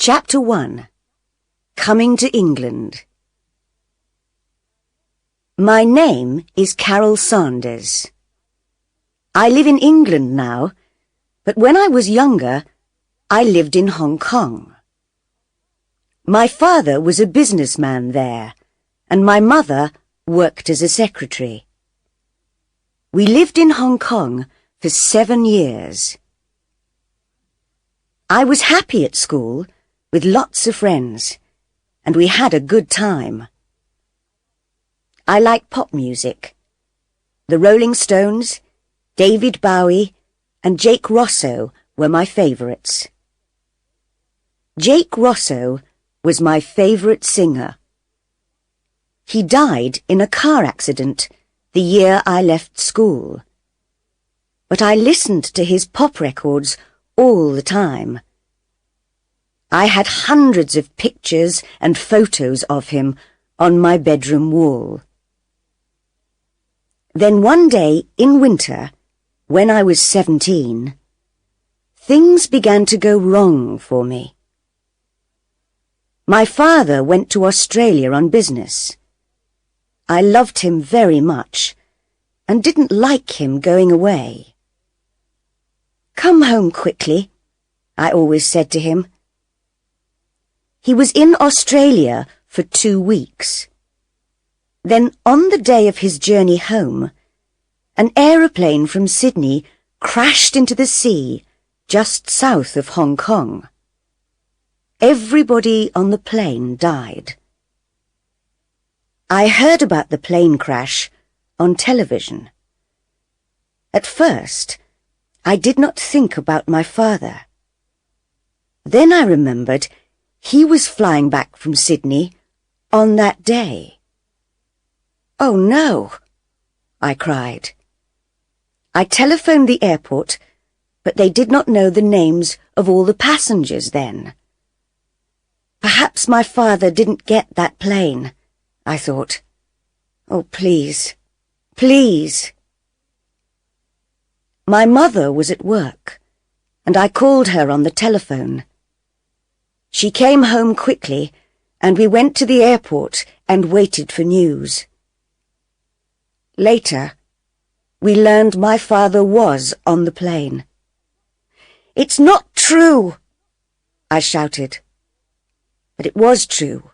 Chapter 1. Coming to England. My name is Carol Sanders. I live in England now, but when I was younger, I lived in Hong Kong. My father was a businessman there, and my mother worked as a secretary. We lived in Hong Kong for 7 years. I was happy at school, with lots of friends, and we had a good time. I like pop music. The Rolling Stones, David Bowie, and Jake Rosso were my favourites. Jake Rosso was my favourite singer. He died in a car accident the year I left school. But I listened to his pop records all the time. I had hundreds of pictures and photos of him on my bedroom wall. Then one day in winter, when I was 17, things began to go wrong for me. My father went to Australia on business. I loved him very much and didn't like him going away. "Come home quickly," I always said to him. He was in Australia for 2 weeks. Then, on the day of his journey home, an aeroplane from Sydney crashed into the sea just south of Hong Kong. Everybody on the plane died. I heard about the plane crash on television. At first, I did not think about my father. Then I remembered he was flying back from Sydney on that day. "Oh no!" I cried. I telephoned the airport, but they did not know the names of all the passengers then. Perhaps my father didn't get that plane, I thought. Oh, please, please. My mother was at work, and I called her on the telephone. She came home quickly, and we went to the airport and waited for news. Later, we learned my father was on the plane. "It's not true!" I shouted. But it was true,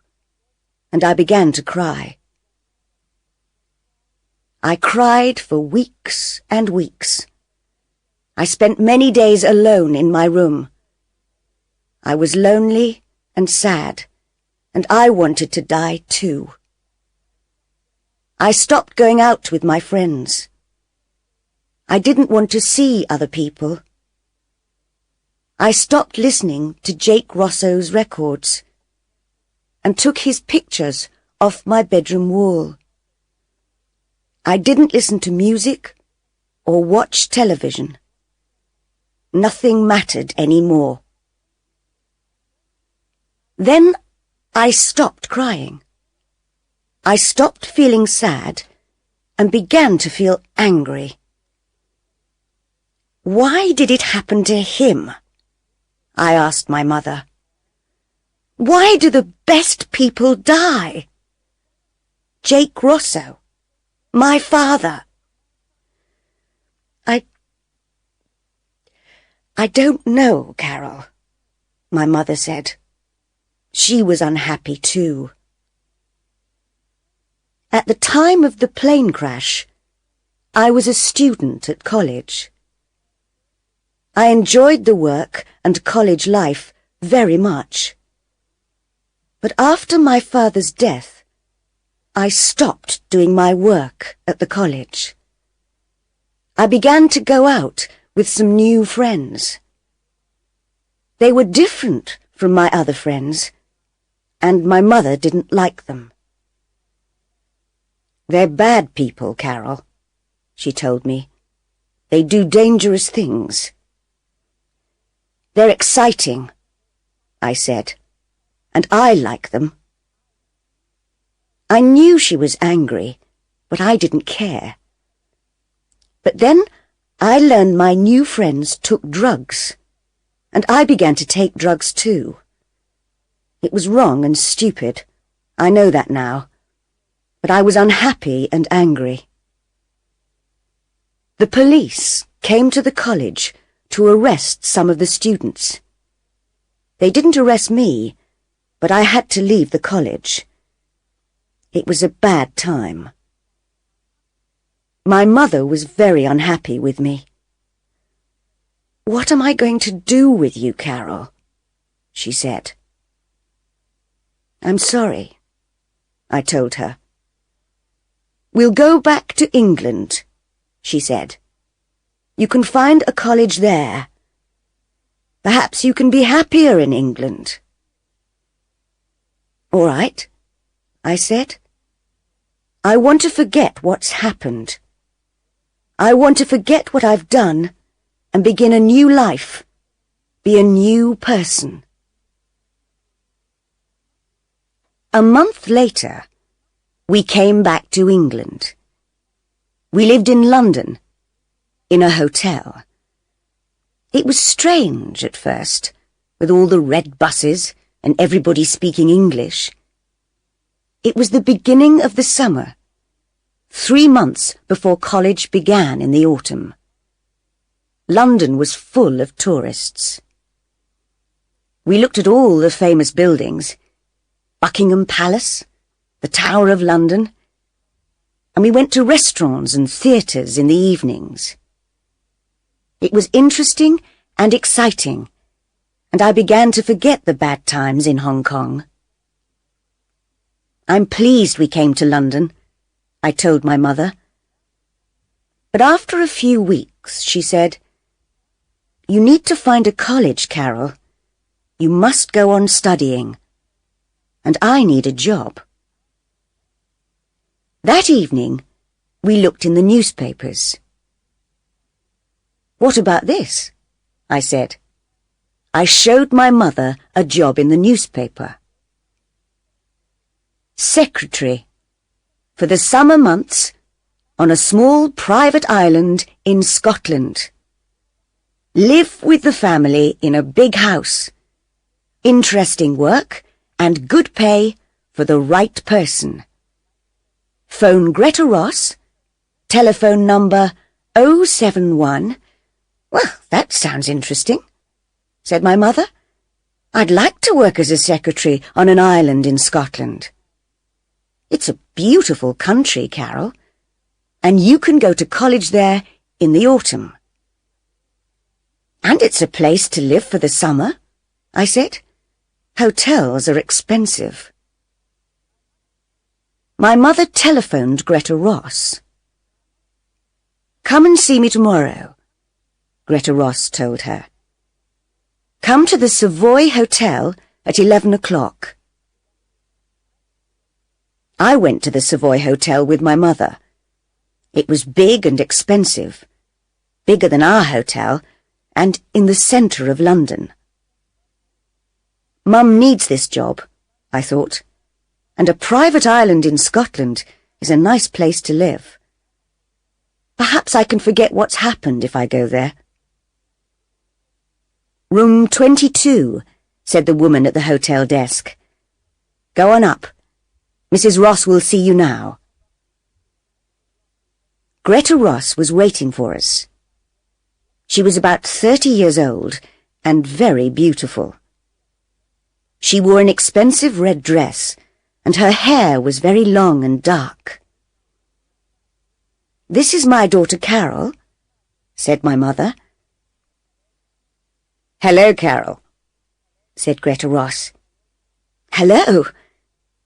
and I began to cry. I cried for weeks and weeks. I spent many days alone in my room. I was lonely and sad, and I wanted to die too. I stopped going out with my friends. I didn't want to see other people. I stopped listening to Jake Rosso's records and took his pictures off my bedroom wall. I didn't listen to music or watch television. Nothing mattered anymore. Then I stopped crying. I stopped feeling sad and began to feel angry. Why did it happen to him? I asked my mother. Why do the best people die? Jake Rosso, my father. I don't know, Carol, my mother said. She was unhappy too. At the time of the plane crash, I was a student at college. I enjoyed the work and college life very much. But after my father's death, I stopped doing my work at the college. I began to go out with some new friends. They were different from my other friends, and my mother didn't like them. "They're bad people, Carol," she told me. "They do dangerous things." "They're exciting," I said, "and I like them." I knew she was angry, but I didn't care. But then I learned my new friends took drugs, and I began to take drugs too. It was wrong and stupid. I know that now. But I was unhappy and angry. The police came to the college to arrest some of the students. They didn't arrest me, but I had to leave the college. It was a bad time. My mother was very unhappy with me. "What am I going to do with you, Carol?" she said. "I'm sorry," I told her. "We'll go back to England," she said. "You can find a college there. Perhaps you can be happier in England." "All right," I said. "I want to forget what's happened. I want to forget what I've done and begin a new life, be a new person." A month later, we came back to England. We lived in London, in a hotel. It was strange at first, with all the red buses and everybody speaking English. It was the beginning of the summer, 3 months before college began in the autumn. London was full of tourists. We looked at all the famous buildings, Buckingham Palace, the Tower of London, and we went to restaurants and theatres in the evenings. It was interesting and exciting, and I began to forget the bad times in Hong Kong. "I'm pleased we came to London," I told my mother. But after a few weeks, she said, "You need to find a college, Carol. You must go on studying. And I need a job." That evening, we looked in the newspapers. "What about this?" I said. I showed my mother a job in the newspaper. "Secretary for the summer months on a small private island in Scotland. Live with the family in a big house. Interesting work and good pay for the right person. Phone Greta Ross, telephone number 071. "Well, that sounds interesting," said my mother. "I'd like to work as a secretary on an island in Scotland. It's a beautiful country, Carol, and you can go to college there in the autumn." "And it's a place to live for the summer," I said. "Hotels are expensive." My mother telephoned Greta Ross. "Come and see me tomorrow," Greta Ross told her. "Come to the Savoy Hotel at 11 o'clock. I went to the Savoy Hotel with my mother. It was big and expensive, bigger than our hotel, and in the centre of London. Mum needs this job, I thought, and a private island in Scotland is a nice place to live. Perhaps I can forget what's happened if I go there. "Room 22, said the woman at the hotel desk. "Go on up. Mrs. Ross will see you now." Greta Ross was waiting for us. She was about 30 years old and very beautiful. She wore an expensive red dress, and her hair was very long and dark. "This is my daughter Carol," said my mother. "Hello, Carol," said Greta Ross. "Hello,"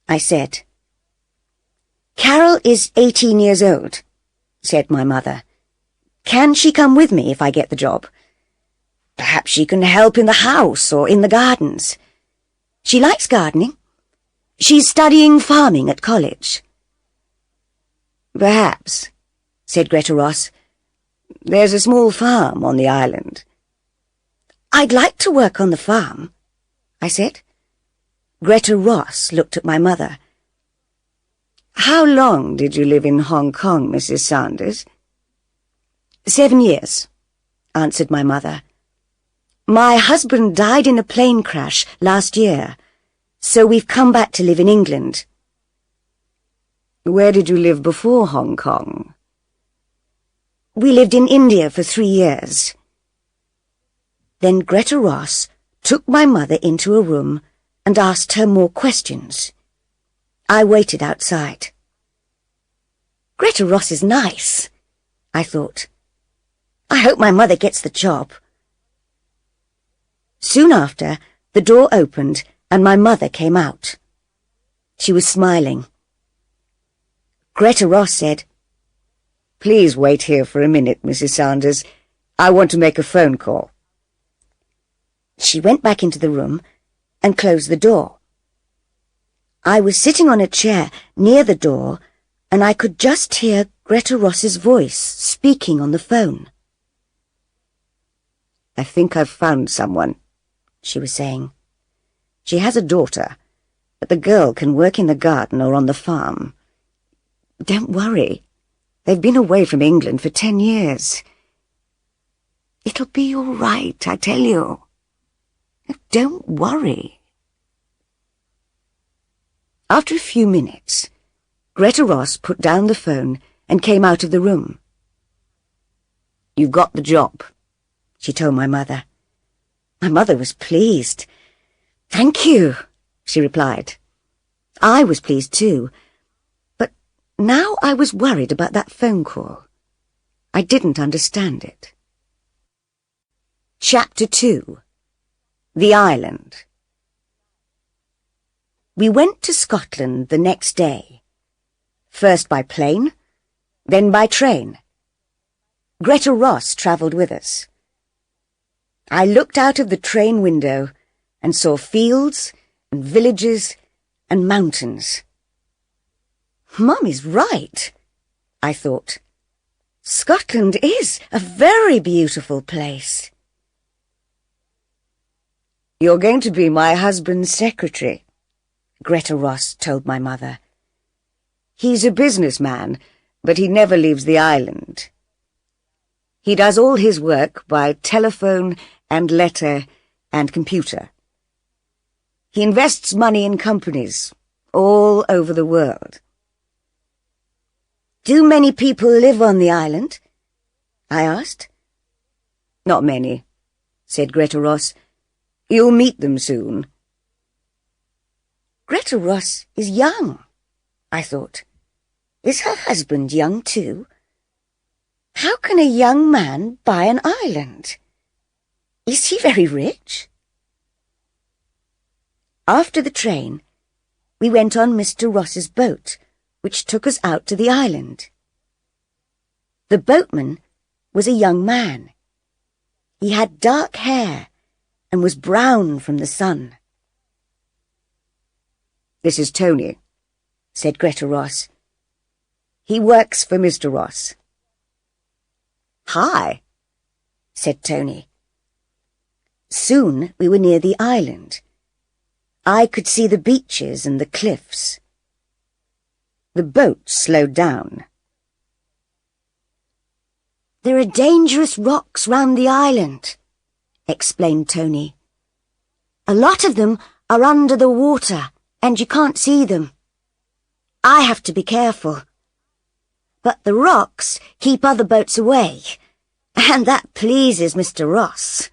I said. "Carol is 18 years old," said my mother. "Can she come with me if I get the job? Perhaps she can help in the house or in the gardens. She likes gardening. She's studying farming at college." "Perhaps," said Greta Ross. "There's a small farm on the island." "I'd like to work on the farm," I said. Greta Ross looked at my mother. "How long did you live in Hong Kong, Mrs. Sanders?" 7 years, answered my mother. "My husband died in a plane crash last year, So we've come back to live in England. Where did you live before Hong Kong? We lived in India for 3 years. Then Greta Ross took my mother into a room and asked her more questions. I waited outside. Greta Ross is nice, I thought. I hope my mother gets the job. Soon after, the door opened and my mother came out. She was smiling. Greta Ross said, "Please wait here for a minute, Mrs. Sanders. I want to make a phone call." She went back into the room and closed the door. I was sitting on a chair near the door and I could just hear Greta Ross's voice speaking on the phone. "I think I've found someone," she was saying. "She has a daughter, but the girl can work in the garden or on the farm. Don't worry. They've been away from England for 10 years. It'll be all right, I tell you. Don't worry." After a few minutes, Greta Ross put down the phone and came out of the room. "You've got the job," she told my mother. My mother was pleased. "Thank you," she replied. I was pleased too, but now I was worried about that phone call. I didn't understand it. Chapter 2. The Island. We went to Scotland the next day, first by plane, then by train. Greta Ross travelled with us. I looked out of the train window and saw fields and villages and mountains. Mum is right, I thought. Scotland is a very beautiful place. "You're going to be my husband's secretary," Greta Ross told my mother. "He's a businessman, but he never leaves the island. He does all his work by telephone and letter and computer. He invests money in companies all over the world." "Do many people live on the island?" I asked. "Not many," said Greta Ross. "You'll meet them soon." Greta Ross is young, I thought. Is her husband young too? How can a young man buy an island? Is he very rich? After the train, we went on Mr. Ross's boat, which took us out to the island. The boatman was a young man. He had dark hair and was brown from the sun. "This is Tony," said Greta Ross. "He works for Mr. Ross." "Hi," said Tony. Soon we were near the island. I could see the beaches and the cliffs. The boat slowed down. "There are dangerous rocks round the island," explained Tony. "A lot of them are under the water and you can't see them. I have to be careful. But the rocks keep other boats away, and that pleases Mr. Ross."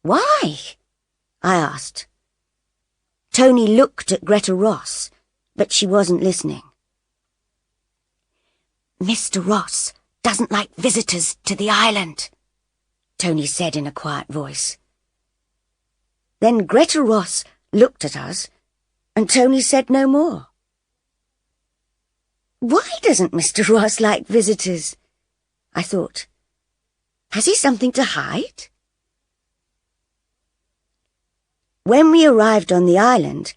"Why?" I asked. Tony looked at Greta Ross, but she wasn't listening. "Mr. Ross doesn't like visitors to the island," Tony said in a quiet voice. Then Greta Ross looked at us, and Tony said no more. Why doesn't Mr. Ross like visitors? I thought. Has he something to hide? When we arrived on the island,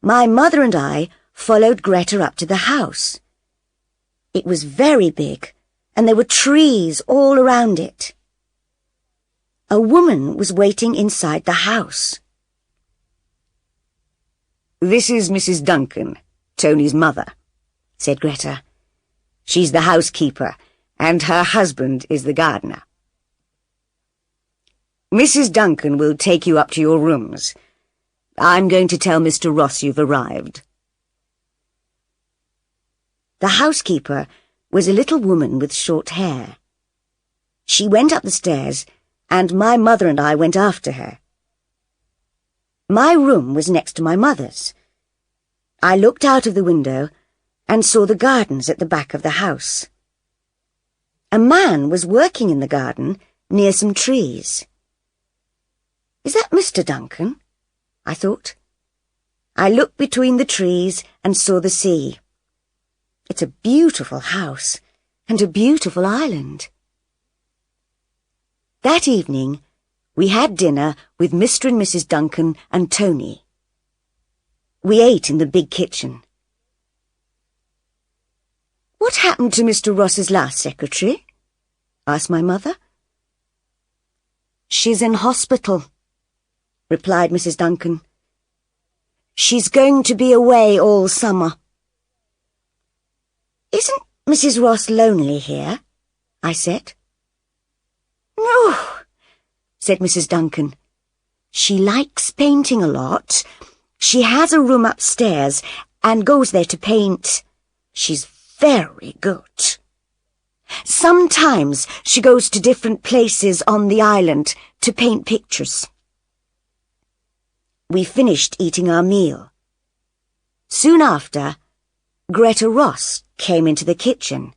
my mother and I followed Greta up to the house. It was very big, and there were trees all around it. A woman was waiting inside the house. "This is Mrs. Duncan, Tony's mother," said Greta. "She's the housekeeper, and her husband is the gardener. Mrs. Duncan will take you up to your rooms. I'm going to tell Mr. Ross you've arrived." The housekeeper was a little woman with short hair. She went up the stairs, and my mother and I went after her. My room was next to my mother's. I looked out of the window and saw the gardens at the back of the house. A man was working in the garden near some trees. "Is that Mr. Duncan?" I thought. I looked between the trees and saw the sea. It's a beautiful house and a beautiful island. That evening, we had dinner with Mr. and Mrs. Duncan and Tony. We ate in the big kitchen. "What happened to Mr. Ross's last secretary?" asked my mother. "She's in hospital," replied Mrs. Duncan. "She's going to be away all summer." "Isn't Mrs. Ross lonely here?" I said. "No," said Mrs. Duncan. "She likes painting a lot. She has a room upstairs and goes there to paint. She's very good. Sometimes she goes to different places on the island to paint pictures." We finished eating our meal. Soon after, Greta Ross came into the kitchen.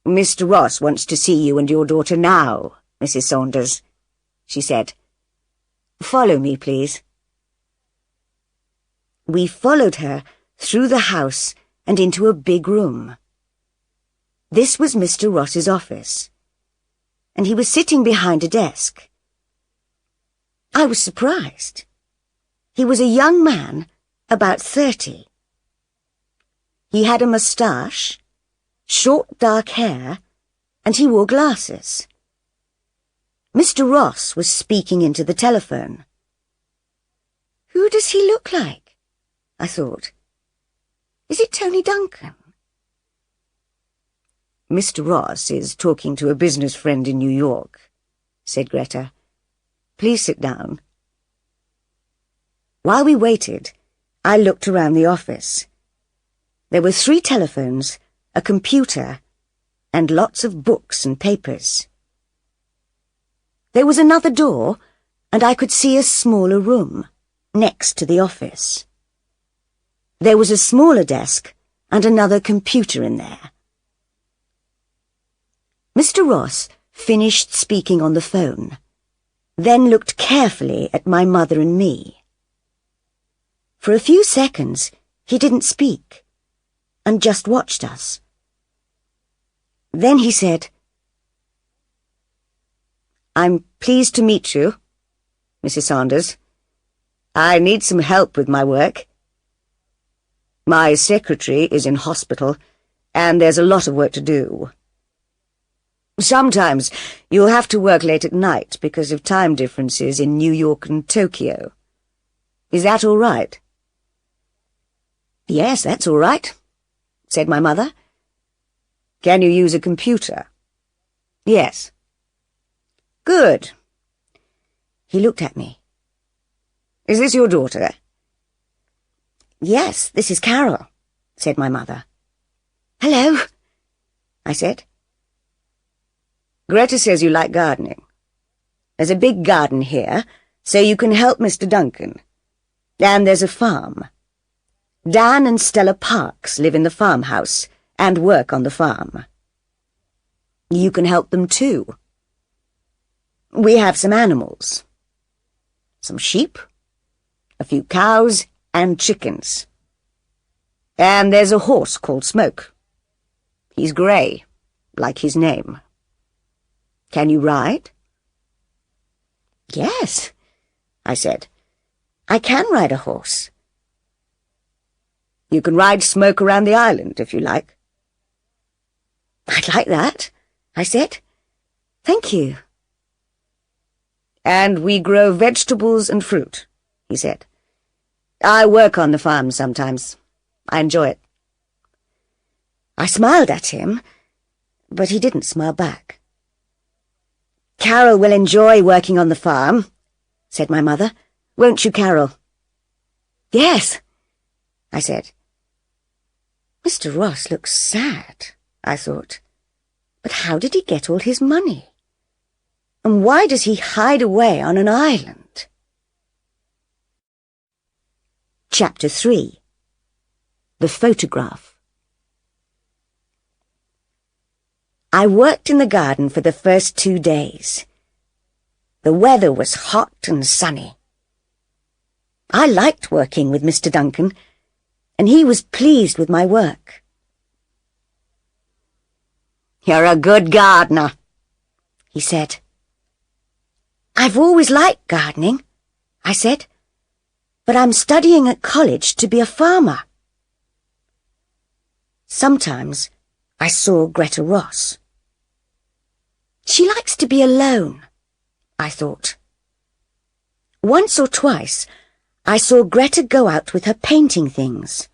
"Mr. Ross wants to see you and your daughter now, Mrs. Saunders," she said. "Follow me, please." We followed her through the house and into a big room. This was Mr. Ross's office, and he was sitting behind a desk. I was surprised. He was a young man, about 30. He had a moustache, short dark hair, and he wore glasses. Mr. Ross was speaking into the telephone. Who does he look like? I thought. Is it Tony Duncan? "Mr. Ross is talking to a business friend in New York," said Greta. "Please sit down." While we waited, I looked around the office. There were 3 telephones, a computer, and lots of books and papers. There was another door, and I could see a smaller room next to the office. There was a smaller desk and another computer in there. Mr. Ross finished speaking on the phone, then looked carefully at my mother and me. For a few seconds, he didn't speak, and just watched us. Then he said, "I'm pleased to meet you, Mrs. Saunders. I need some help with my work. My secretary is in hospital, and there's a lot of work to do. Sometimes you'll have to work late at night because of time differences in New York and Tokyo. Is that all right?" "Yes, that's all right," said my mother. "Can you use a computer?" "Yes." "Good." He looked at me. "Is this your daughter?" "Yes, this is Carol," said my mother. "Hello," I said. "Greta says you like gardening. There's a big garden here, so you can help Mr. Duncan. And there's a farm. Dan and Stella Parks live in the farmhouse and work on the farm. You can help them too. We have some animals. Some sheep, a few cows, and chickens. And there's a horse called Smoke. He's grey, like his name. Can you ride?" "Yes," I said. "I can ride a horse." "You can ride Smoke around the island, if you like." "I'd like that," I said. "Thank you." "And we grow vegetables and fruit," he said. "I work on the farm sometimes. I enjoy it." I smiled at him, but he didn't smile back. "Carol will enjoy working on the farm," said my mother. won't you, Carol?" "Yes," I said. Mr. Ross looks sad, I thought. But how did he get all his money? And why does he hide away on an island? Chapter 3. The Photograph. I worked in the garden for the first 2 days. The weather was hot and sunny. I liked working with Mr. Duncan, and he was pleased with my work. "You're a good gardener," he said. "I've always liked gardening," I said, "but I'm studying at college to be a farmer." Sometimes I saw Greta Ross. She likes to be alone, I thought. Once or twice I saw Greta go out with her painting things.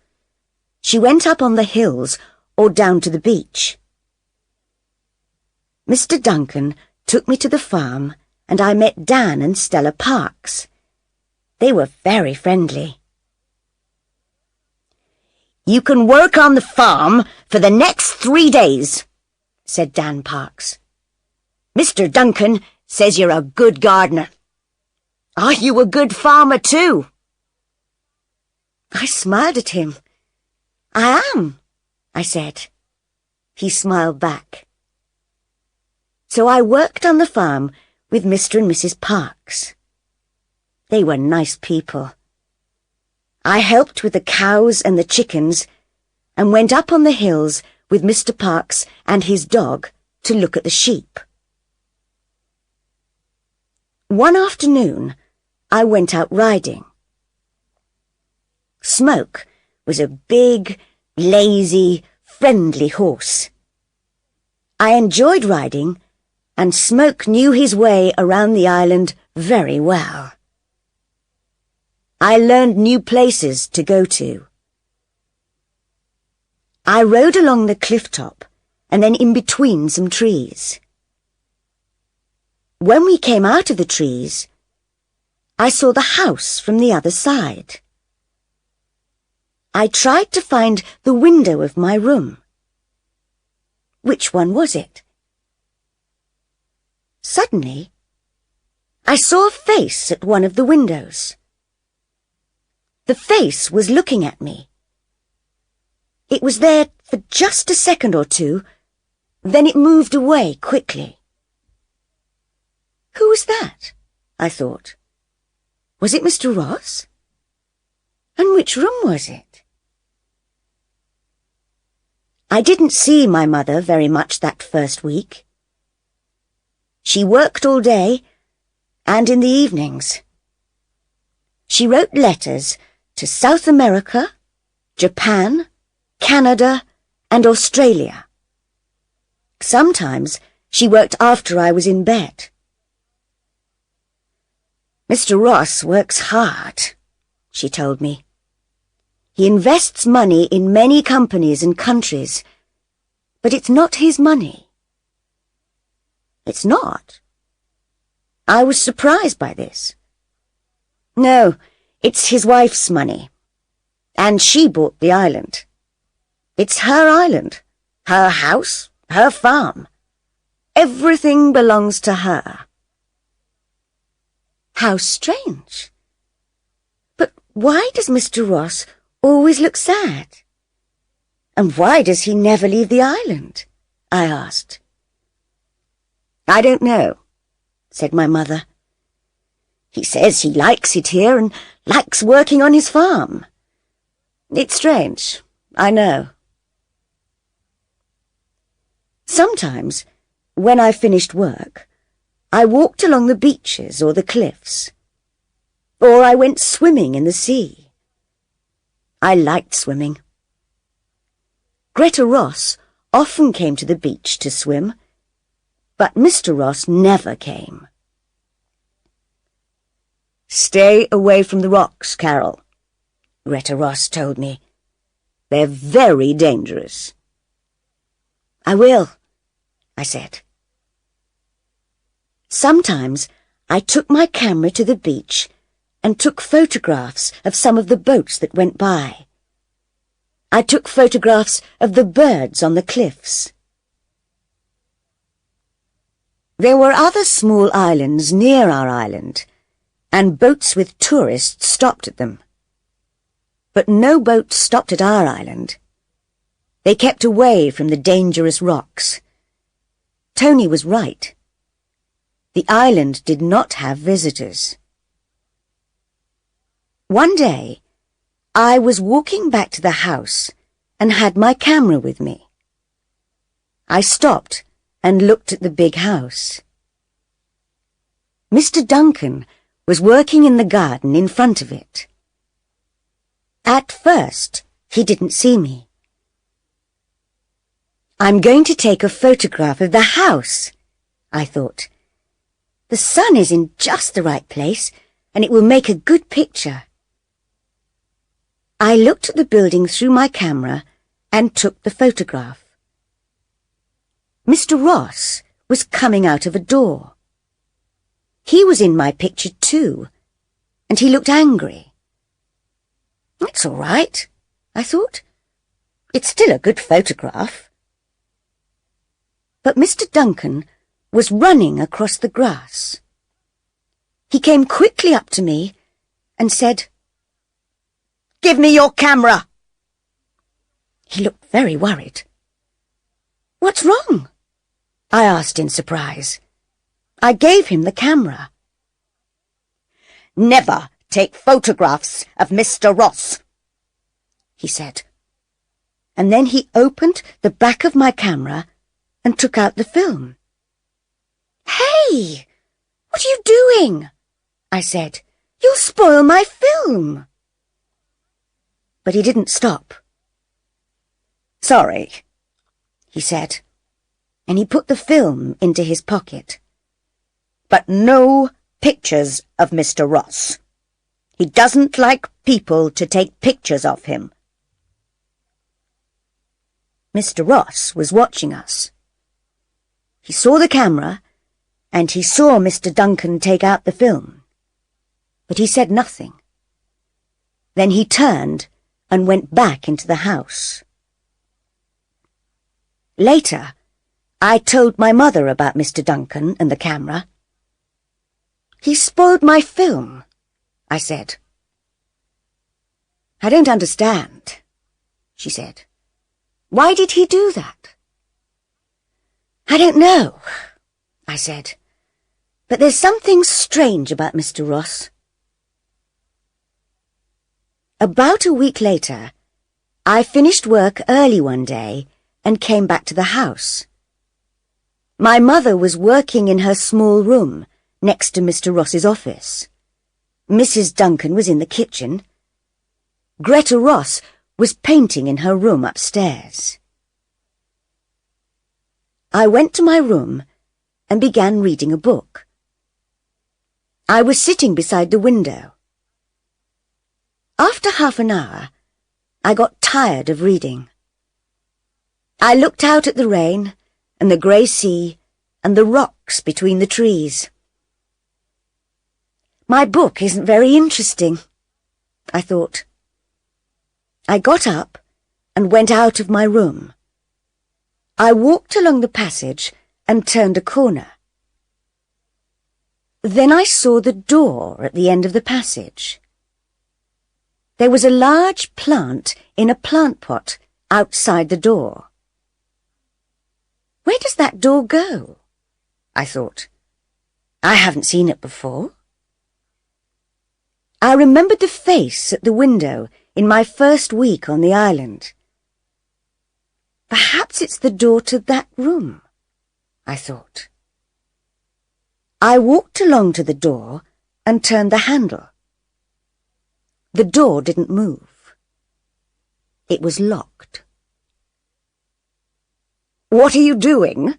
She went up on the hills or down to the beach. Mr. Duncan took me to the farm, and I met Dan and Stella Parks. They were very friendly. "You can work on the farm for the next 3 days," said Dan Parks. "Mr. Duncan says you're a good gardener. Are you a good farmer too?" I smiled at him. "I am," I said. He smiled back. So I worked on the farm with Mr. and Mrs. Parks. They were nice people. I helped with the cows and the chickens and went up on the hills with Mr. Parks and his dog to look at the sheep. One afternoon, I went out riding. Smoke was a big, lazy, friendly horse. I enjoyed riding, and Smoke knew his way around the island very well. I learned new places to go to. I rode along the cliff top and then in between some trees. When we came out of the trees, I saw the house from the other side. I tried to find the window of my room. Which one was it? Suddenly, I saw a face at one of the windows. The face was looking at me. It was there for just a second or two, then it moved away quickly. Who was that? I thought. Was it Mr. Ross? And which room was it? I didn't see my mother very much that first week. She worked all day and in the evenings. She wrote letters to South America, Japan, Canada, and Australia. Sometimes she worked after I was in bed. "Mr. Ross works hard," she told me. "He invests money in many companies and countries, but it's not his money." "It's not?" I was surprised by this. "No, it's his wife's money, and she bought the island. It's her island, her house, her farm. Everything belongs to her." How strange. But why does Mr. Ross always look sad? And why does he never leave the island? I asked. "I don't know," said my mother. "He says he likes it here and likes working on his farm. It's strange, I know." Sometimes, when I finished work, I walked along the beaches or the cliffs, or I went swimming in the sea. I liked swimming. Greta Ross often came to the beach to swim, but Mr. Ross never came. "Stay away from the rocks, Carol," Greta Ross told me. "They're very dangerous." "I will," I said. Sometimes I took my camera to the beach and took photographs of some of the boats that went by. I took photographs of the birds on the cliffs. There were other small islands near our island, and boats with tourists stopped at them. But no boat stopped at our island. They kept away from the dangerous rocks. Tony was right. The island did not have visitors. One day, I was walking back to the house and had my camera with me. I stopped and looked at the big house. Mr. Duncan was working in the garden in front of it. At first, he didn't see me. I'm going to take a photograph of the house, I thought. The sun is in just the right place, and it will make a good picture. I looked at the building through my camera and took the photograph. Mr. Ross was coming out of a door. He was in my picture too, and he looked angry. It's all right, I thought. It's still a good photograph. But Mr. Duncan was running across the grass. He came quickly up to me and said, "Give me your camera." He looked very worried. "What's wrong?" I asked in surprise. I gave him the camera. "Never take photographs of Mr. Ross," he said. And then he opened the back of my camera and took out the film. "Hey, what are you doing?" I said. "You'll spoil my film." But he didn't stop. "Sorry," he said, and he put the film into his pocket. "But no pictures of Mr. Ross. He doesn't like people to take pictures of him." Mr. Ross was watching us. He saw the camera, and he saw Mr. Duncan take out the film. But he said nothing. Then he turned and went back into the house. Later, I told my mother about Mr. Duncan and the camera. "He spoiled my film," I said. "I don't understand," she said. "Why did he do that?" "I don't know," I said, "but there's something strange about Mr. Ross." About a week later, I finished work early one day and came back to the house. My mother was working in her small room next to Mr. Ross's office. Mrs. Duncan was in the kitchen. Greta Ross was painting in her room upstairs. I went to my room and began reading a book. I was sitting beside the window. After half an hour, I got tired of reading. I looked out at the rain and the grey sea and the rocks between the trees. My book isn't very interesting, I thought. I got up and went out of my room. I walked along the passage and turned a corner. Then I saw the door at the end of the passage. There was a large plant in a plant pot outside the door. Where does that door go? I thought. I haven't seen it before. I remembered the face at the window in my first week on the island. Perhaps it's the door to that room, I thought. I walked along to the door and turned the handle. The door didn't move. It was locked. "What are you doing?"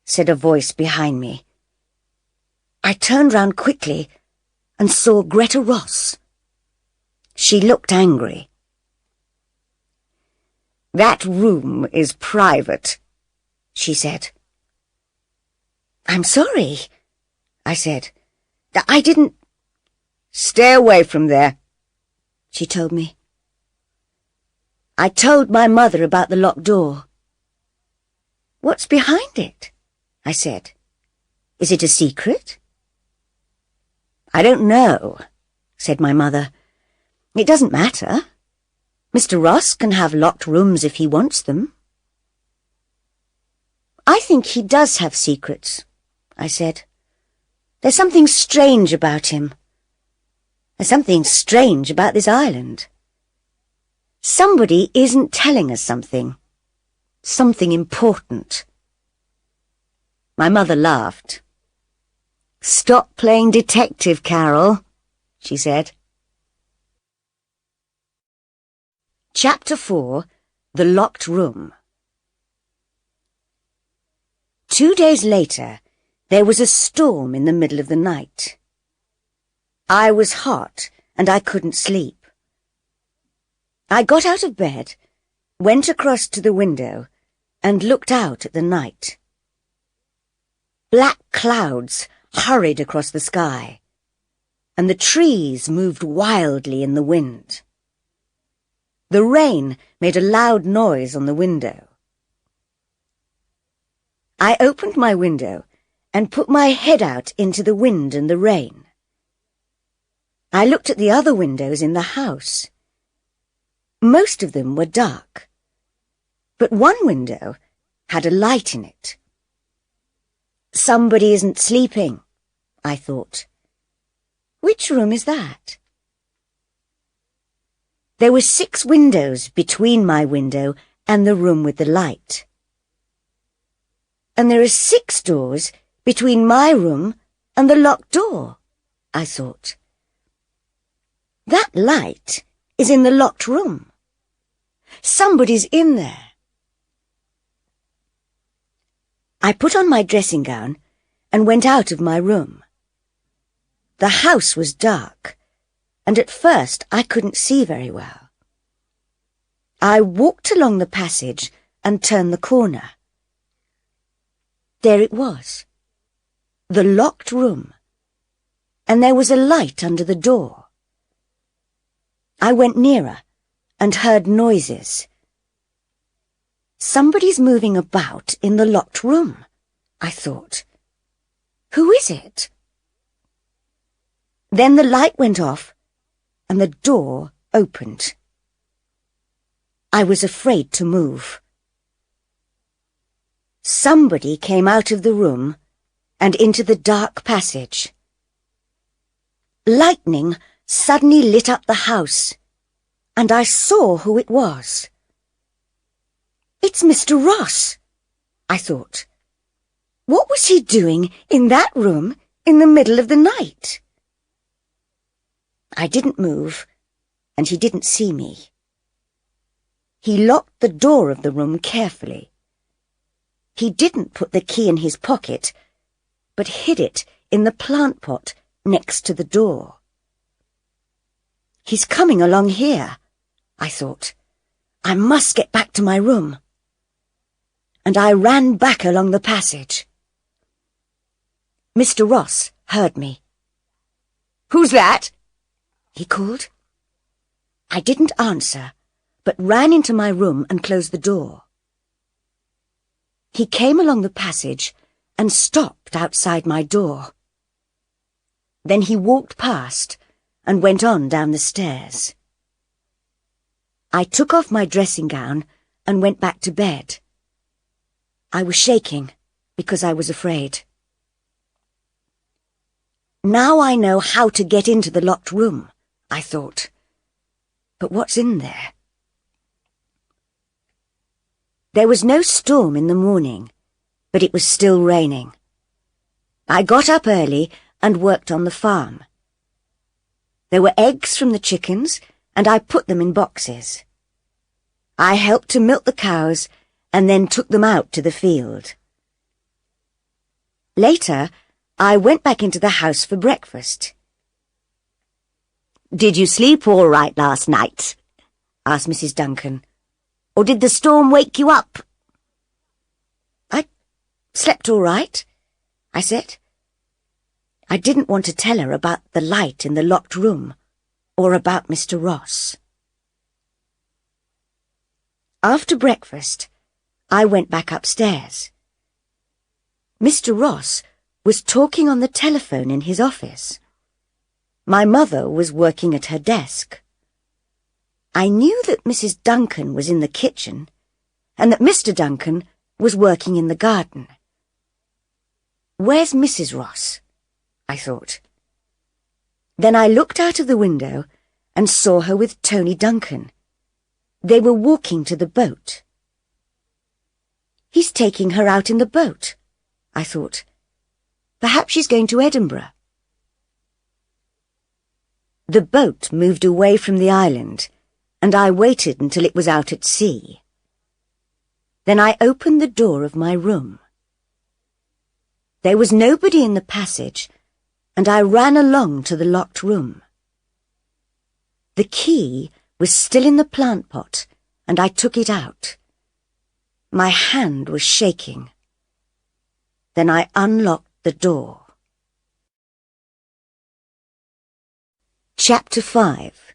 said a voice behind me. I turned round quickly and saw Greta Ross. She looked angry. "That room is private," she said. "I'm sorry," I said. "I didn't—" Stay away from there, she told me. I told my mother about the locked door. What's behind it? I said. Is it a secret? I don't know, said my mother. It doesn't matter. Mr. Ross can have locked rooms if he wants them. I think he does have secrets, I said. There's something strange about him. There's something strange about this island. Somebody isn't telling us something. Something important. My mother laughed. Stop playing detective, Carol, she said. Chapter 4, The Locked Room. 2 days later, there was a storm in the middle of the night. I was hot and I couldn't sleep. I got out of bed, went across to the window, and looked out at the night. Black clouds hurried across the sky, and the trees moved wildly in the wind. The rain made a loud noise on the window. I opened my window and put my head out into the wind and the rain. I looked at the other windows in the house. Most of them were dark, but one window had a light in it. Somebody isn't sleeping, I thought. Which room is that? There were 6 windows between my window and the room with the light. And there are 6 doors between my room and the locked door, I thought. That light is in the locked room. Somebody's in there. I put on my dressing gown and went out of my room. The house was dark, and at first I couldn't see very well. I walked along the passage and turned the corner. There it was, the locked room, and there was a light under the door. I went nearer and heard noises. Somebody's moving about in the locked room, I thought. Who is it? Then the light went off and the door opened. I was afraid to move. Somebody came out of the room and into the dark passage. Lightning suddenly lit up the house, and I saw who it was. It's Mr. Ross, I thought. What was he doing in that room in the middle of the night? I didn't move, and he didn't see me. He locked the door of the room carefully. He didn't put the key in his pocket, but hid it in the plant pot next to the door. He's coming along here, I thought. I must get back to my room. And I ran back along the passage. Mr. Ross heard me. "Who's that?" he called. I didn't answer, but ran into my room and closed the door. He came along the passage and stopped outside my door. Then he walked past and went on down the stairs. I took off my dressing gown and went back to bed. I was shaking because I was afraid. Now I know how to get into the locked room, I thought. But what's in there? There was no storm in the morning, but it was still raining. I got up early and worked on the farm. There were eggs from the chickens, and I put them in boxes. I helped to milk the cows and then took them out to the field. Later, I went back into the house for breakfast. "Did you sleep all right last night?" asked Mrs. Duncan. "Or did the storm wake you up?" "I slept all right," I said. I didn't want to tell her about the light in the locked room or about Mr. Ross. After breakfast, I went back upstairs. Mr. Ross was talking on the telephone in his office. My mother was working at her desk. I knew that Mrs. Duncan was in the kitchen and that Mr. Duncan was working in the garden. Where's Mrs. Ross? I thought. Then I looked out of the window and saw her with Tony Duncan. They were walking to the boat. He's taking her out in the boat, I thought. Perhaps she's going to Edinburgh. The boat moved away from the island, and I waited until it was out at sea. Then I opened the door of my room. There was nobody in the passage, and I ran along to the locked room. The key was still in the plant pot, and I took it out. My hand was shaking. Then I unlocked the door. Chapter 5.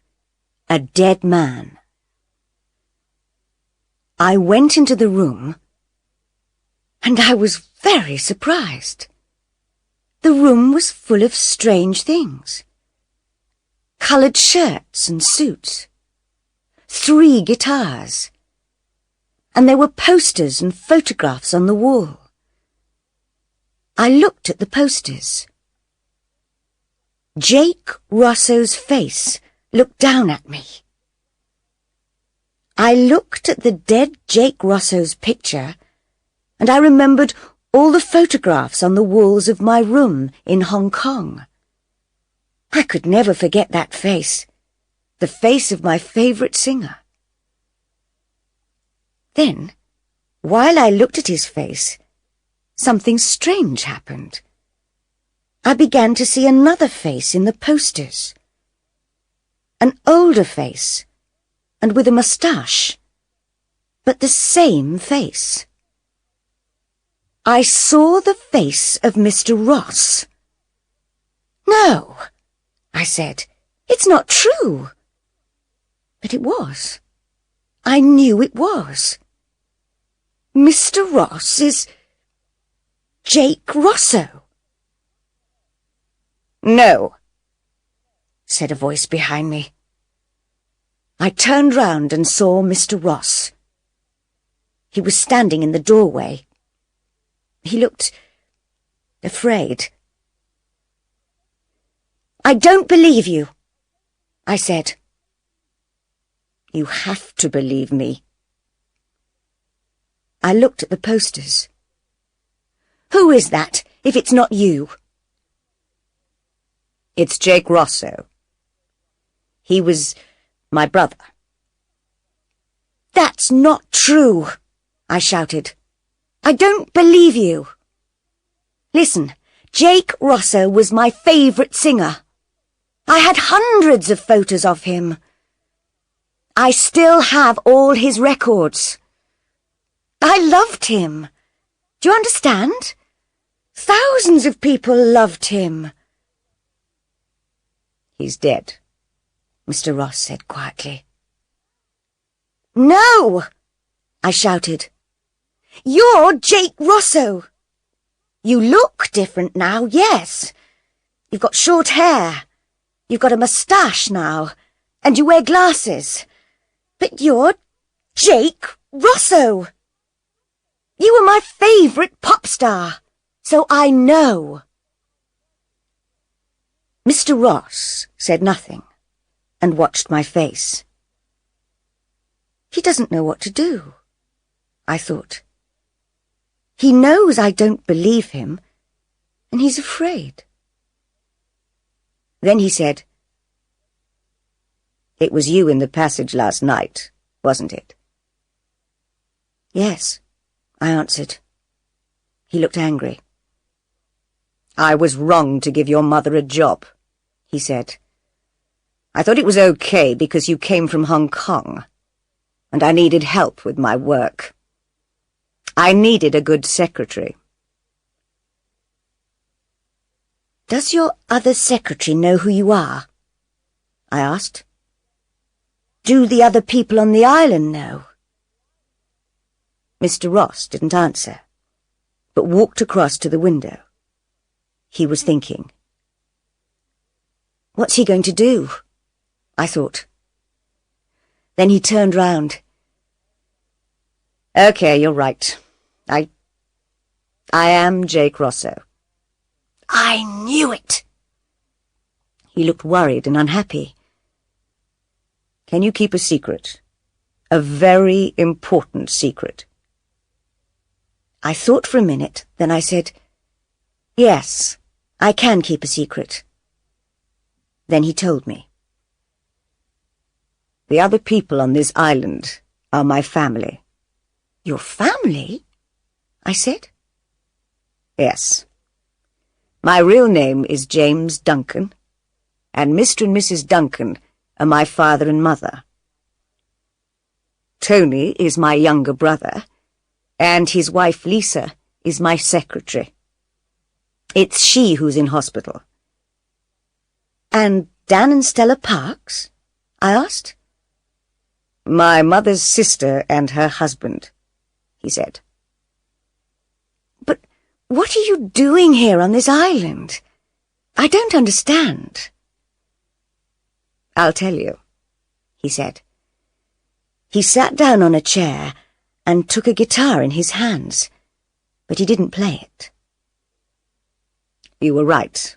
A Dead Man. I went into the room, and I was very surprised. The room was full of strange things. Coloured shirts and suits. 3 guitars. And there were posters and photographs on the wall. I looked at the posters. Jake Rosso's face looked down at me. I looked at the dead Jake Rosso's picture, and I remembered all the photographs on the walls of my room in Hong Kong. I could never forget that face, the face of my favourite singer. Then, while I looked at his face, something strange happened. I began to see another face in the posters. An older face, and with a moustache, but the same face. I saw the face of Mr. Ross. "No," I said, "it's not true." But it was. I knew it was. Mr. Ross is Jake Rosso. "No," said a voice behind me. I turned round and saw Mr. Ross. He was standing in the doorway. He looked afraid. "I don't believe you," I said. "You have to believe me." I looked at the posters. "Who is that, if it's not you?" "It's Jake Rosso. He was my brother." "That's not true," I shouted. "I don't believe you." "Listen, Jake Rosso was my favourite singer. I had hundreds of photos of him. I still have all his records. I loved him. Do you understand? Thousands of people loved him." "He's dead," Mr. Ross said quietly. "No!" I shouted. "You're Jake Rosso. You look different now, yes. You've got short hair. You've got a moustache now, and you wear glasses. But you're Jake Rosso. You were my favourite pop star, so I know." Mr. Ross said nothing and watched my face. He doesn't know what to do, I thought. He knows I don't believe him, and he's afraid. Then he said, "It was you in the passage last night, wasn't it?" "Yes," I answered. He looked angry. "I was wrong to give your mother a job," he said. "I thought it was okay because you came from Hong Kong, and I needed help with my work. I needed a good secretary." Does your other secretary know who you are? I asked. Do the other people on the island know? Mr. Ross didn't answer, but walked across to the window. He was thinking. What's he going to do? I thought. Then he turned round. Okay, you're right. I am Jake Rosso. I knew it! He looked worried and unhappy. Can you keep a secret? A very important secret. I thought for a minute, then I said, yes, I can keep a secret. Then he told me. The other people on this island are my family. Your family? I said. Yes. My real name is James Duncan, and Mr. and Mrs. Duncan are my father and mother. Tony is my younger brother, and his wife Lisa is my secretary. It's she who's in hospital. And Dan and Stella Parks? I asked. My mother's sister and her husband, he said. But what are you doing here on this island? I don't understand. I'll tell you, he said. He sat down on a chair and took a guitar in his hands, but he didn't play it. You were right.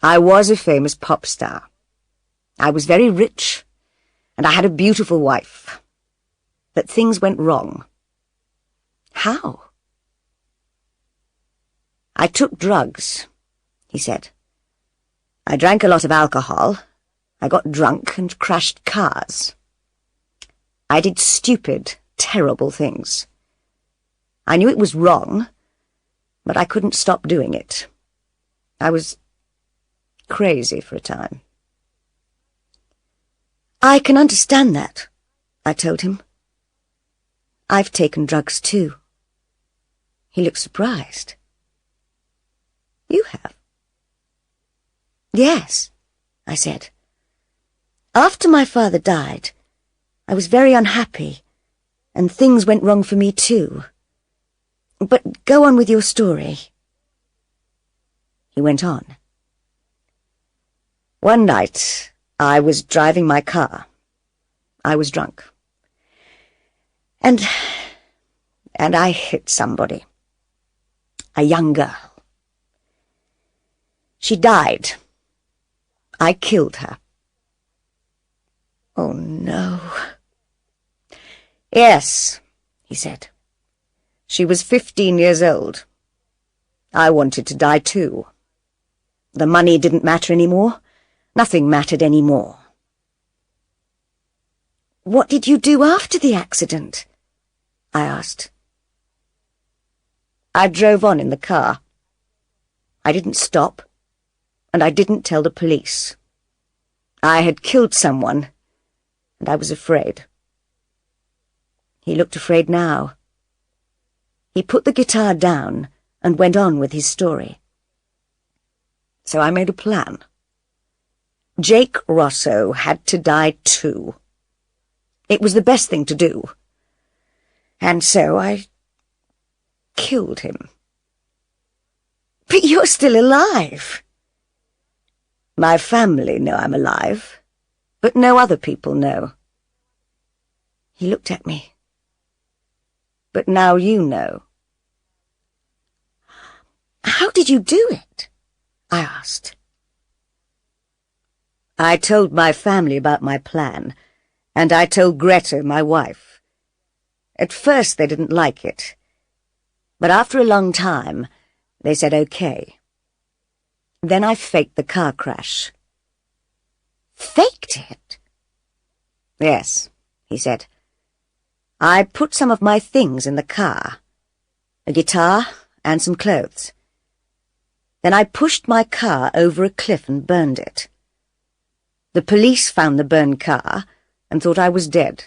I was a famous pop star. I was very rich, and I had a beautiful wife. But things went wrong. How? I took drugs, he said. I drank a lot of alcohol. I got drunk and crashed cars. I did stupid, terrible things. I knew it was wrong, but I couldn't stop doing it. I was crazy for a time. I can understand that, I told him. I've taken drugs too. He looked surprised. You have? Yes, I said. After my father died, I was very unhappy, and things went wrong for me too. But go on with your story. He went on. One night, I was driving my car. I was drunk. And I hit somebody. A young girl. She died. I killed her. Oh, no. Yes, he said. She was 15 years old. I wanted to die too. The money didn't matter anymore. Nothing mattered anymore. What did you do after the accident? I asked. I drove on in the car. I didn't stop, and I didn't tell the police. I had killed someone, and I was afraid. He looked afraid now. He put the guitar down and went on with his story. So I made a plan. Jake Rosso had to die too. It was the best thing to do. And so I killed him. But you're still alive. My family know I'm alive, but no other people know. He looked at me. But now you know. How did you do it? I asked. I told my family about my plan, and I told Greta, my wife. At first they didn't like it, but after a long time they said okay. Then I faked the car crash. Faked it? Yes, he said. I put some of my things in the car, a guitar and some clothes. Then I pushed my car over a cliff and burned it. The police found the burned car and thought I was dead.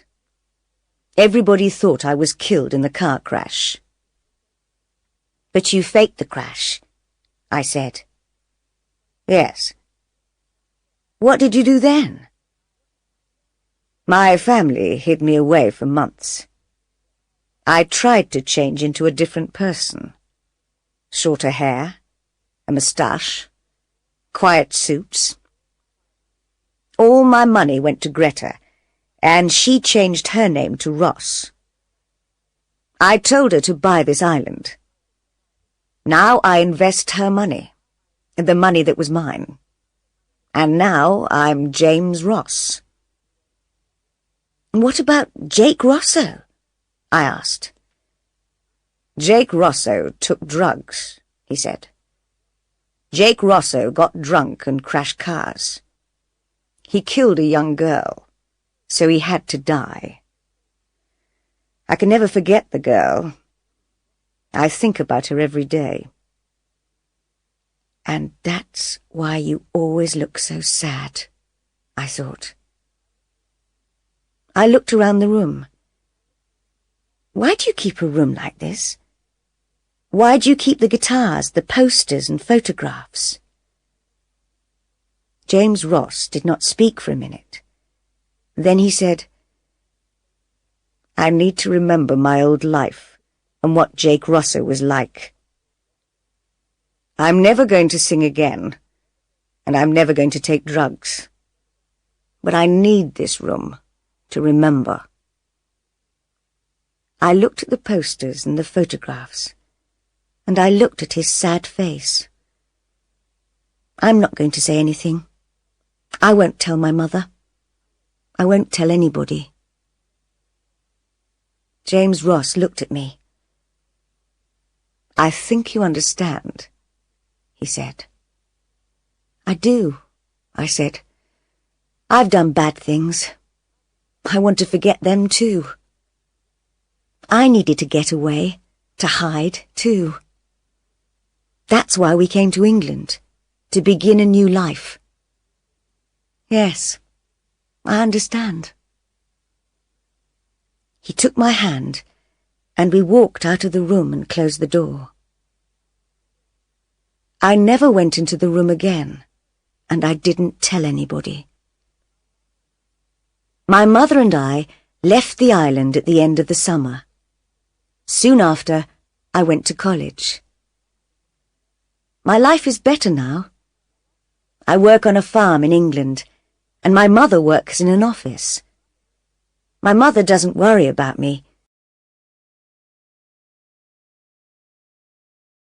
Everybody thought I was killed in the car crash. But you faked the crash, I said. Yes. What did you do then? My family hid me away for months. I tried to change into a different person. Shorter hair, a moustache, quiet suits. All my money went to Greta, and she changed her name to Ross. I told her to buy this island. Now I invest her money, the money that was mine. And now I'm James Ross. What about Jake Rosso? I asked. Jake Rosso took drugs, he said. Jake Rosso got drunk and crashed cars. He killed a young girl, so he had to die. I can never forget the girl. I think about her every day. And that's why you always look so sad, I thought. I looked around the room. Why do you keep a room like this? Why do you keep the guitars, the posters and photographs? James Ross did not speak for a minute. Then he said, I need to remember my old life and what Jake Rosso was like. I'm never going to sing again, and I'm never going to take drugs. But I need this room to remember. I looked at the posters and the photographs, and I looked at his sad face. I'm not going to say anything. I won't tell my mother. I won't tell anybody. James Ross looked at me. I think you understand, he said. I do, I said. I've done bad things. I want to forget them too. I needed to get away, to hide too. That's why we came to England, to begin a new life. Yes, I understand. He took my hand, and we walked out of the room and closed the door. I never went into the room again, and I didn't tell anybody. My mother and I left the island at the end of the summer. Soon after, I went to college. My life is better now. I work on a farm in England, and my mother works in an office. My mother doesn't worry about me